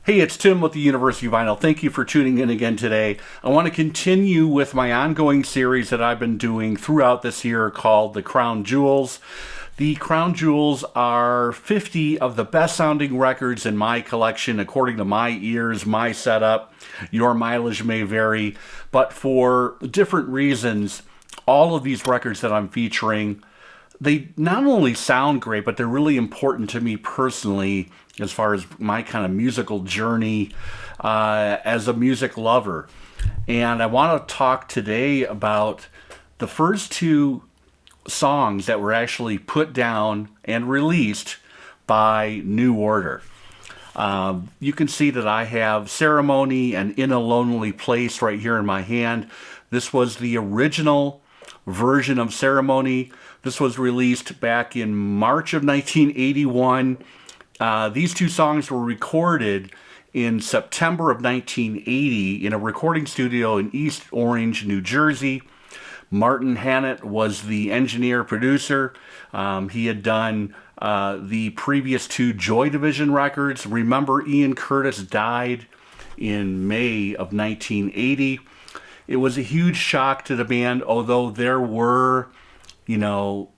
Hey, it's Tim with the University of Vinyl. Thank you for tuning in again today. I want to continue with my ongoing series that I've been doing throughout this year called The Crown Jewels. The Crown Jewels are 50 of the best sounding records in my collection according to my ears, my setup. Your mileage may vary, but for different reasons, all of these records that I'm featuring, they not only sound great, but they're really important to me personally as far as my kind of musical journey as a music lover. And I want to talk today about the first two songs that were actually put down and released by New Order. You can see that I have Ceremony and In a Lonely Place right here in my hand. This was the original version of Ceremony. This was released back in March of 1981. These two songs were recorded in September of 1980 in a recording studio in East Orange, New Jersey. Martin Hannett was the engineer-producer. He had done the previous two Joy Division records. Remember, Ian Curtis died in May of 1980. It was a huge shock to the band, although there were,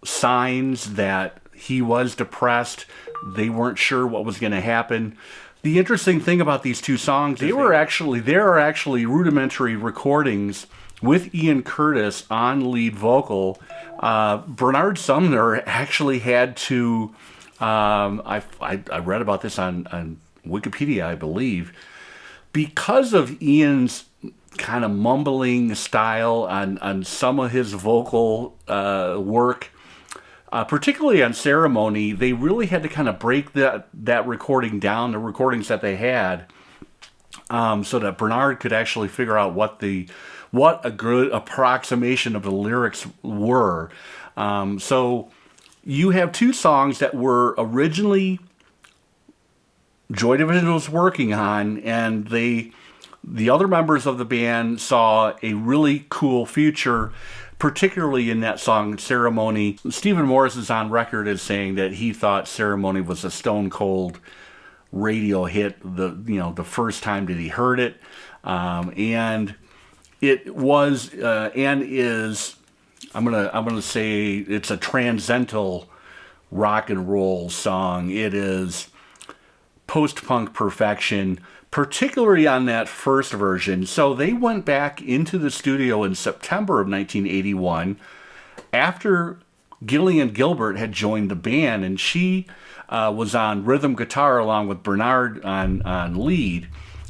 signs that he was depressed. They weren't sure what was going to happen. The interesting thing about these two songs, there are actually rudimentary recordings with Ian Curtis on lead vocal. Bernard Sumner actually had to, I read about this on Wikipedia, I believe, because of Ian's kind of mumbling style on some of his vocal work, particularly on Ceremony, they really had to kind of break that recording down, the recordings that they had, so that Bernard could actually figure out what a good approximation of the lyrics were. So you have two songs that were originally Joy Division was working on, and the other members of the band saw a really cool future, particularly in that song Ceremony. Stephen Morris is on record as saying that he thought Ceremony was a stone cold radio hit the first time that he heard it, and it was and is, I'm gonna say, it's a transcendental rock and roll song. It is post-punk perfection, particularly on that first version. So they went back into the studio in September of 1981 after Gillian Gilbert had joined the band, and she was on rhythm guitar along with Bernard on lead.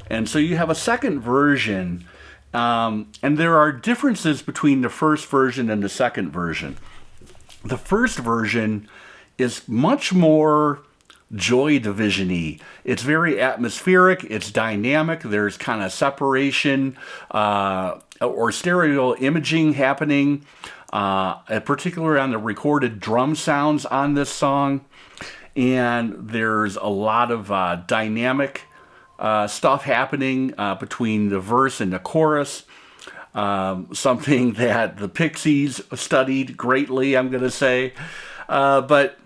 And so you have a second version, and there are differences between the first version and the second version. The first version is much more Joy Division-y. It's very atmospheric, it's dynamic, there's kind of separation or stereo imaging happening, particularly on the recorded drum sounds on this song. And there's a lot of dynamic stuff happening between the verse and the chorus, something that the Pixies studied greatly, I'm going to say. But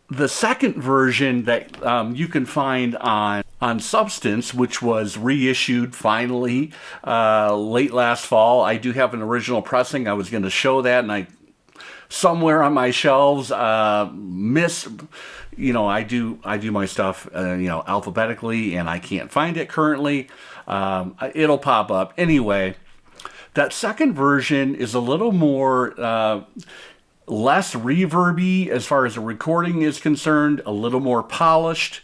the second version that you can find on Substance, which was reissued finally late last fall. I do have an original pressing. I was going to show that, and I somewhere on my shelves I do my stuff alphabetically, and I can't find it currently. It'll pop up anyway. That second version is a little more less reverby as far as the recording is concerned, a little more polished.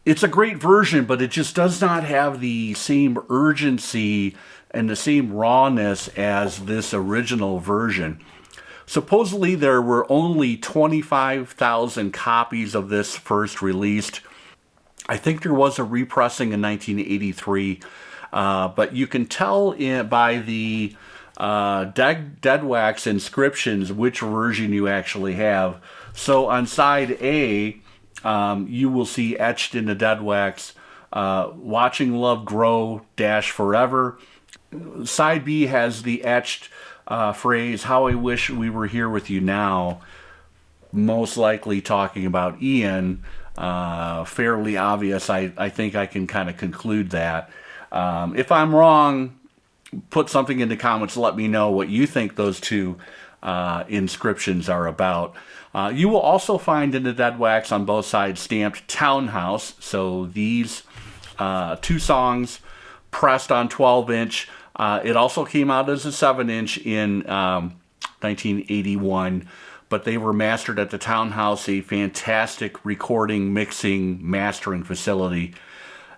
It's a great version, but it just does not have the same urgency and the same rawness as this original version. Supposedly there were only 25,000 copies of this first released. I think there was a repressing in 1983, but you can tell by the dead wax inscriptions which version you actually have. So on side A, you will see etched in the dead wax Watching Love Grow Dash Forever. Side B has the etched phrase, how I wish we were here with you now, most likely talking about Ian. Fairly obvious. I think I can kind of conclude that. If I'm wrong, put something in the comments. Let me know what you think those two inscriptions are about. You will also find in the Dead Wax on both sides stamped Townhouse. So these two songs pressed on 12-inch. It also came out as a 7-inch in 1981, but they were mastered at the Townhouse, a fantastic recording, mixing, mastering facility.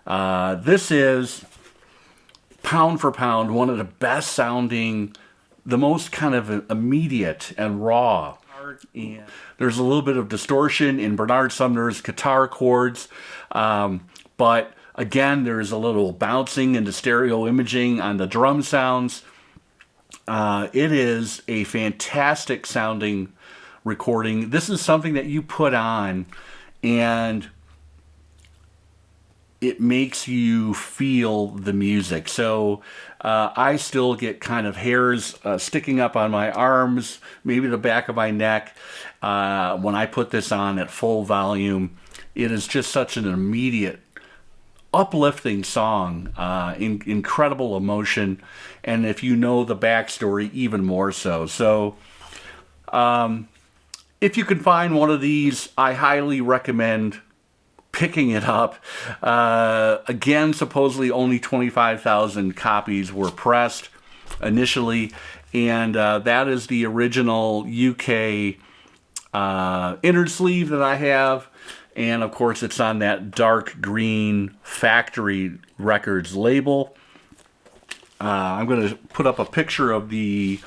This is, pound for pound, one of the best sounding, the most kind of immediate and raw. There's a little bit of distortion in Bernard Sumner's guitar chords, but again, there's a little bouncing and the stereo imaging on the drum sounds. It is a fantastic sounding recording. This is something that you put on and it makes you feel the music. So I still get kind of hairs sticking up on my arms, maybe the back of my neck, when I put this on at full volume. It is just such an immediate, uplifting song, incredible emotion, and if you know the backstory, even more so. So if you can find one of these, I highly recommend picking it up. Again, supposedly only 25,000 copies were pressed initially, and that is the original UK inner sleeve that I have. And of course, it's on that dark green Factory Records label. I'm going to put up a picture of the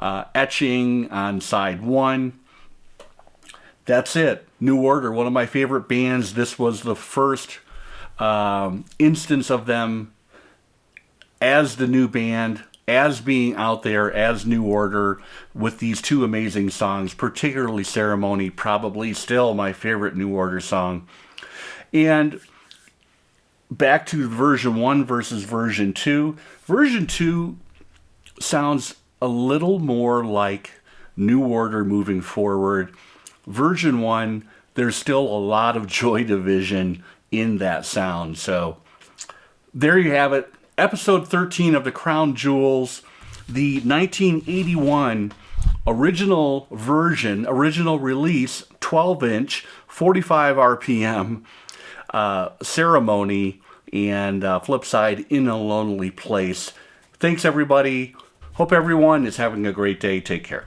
etching on side 1. That's it. New Order, one of my favorite bands. This was the first instance of them as the new band, as being out there as New Order with these two amazing songs, particularly Ceremony, probably still my favorite New Order song. And back to version 1 versus version 2. Version 2 sounds a little more like New Order moving forward. Version 1, there's still a lot of Joy Division in that sound. So there you have it. Episode 13 of The Crown Jewels, the 1981 original version, original release, 12-inch, 45 RPM, Ceremony, and flip side, In a Lonely Place. Thanks, everybody. Hope everyone is having a great day. Take care.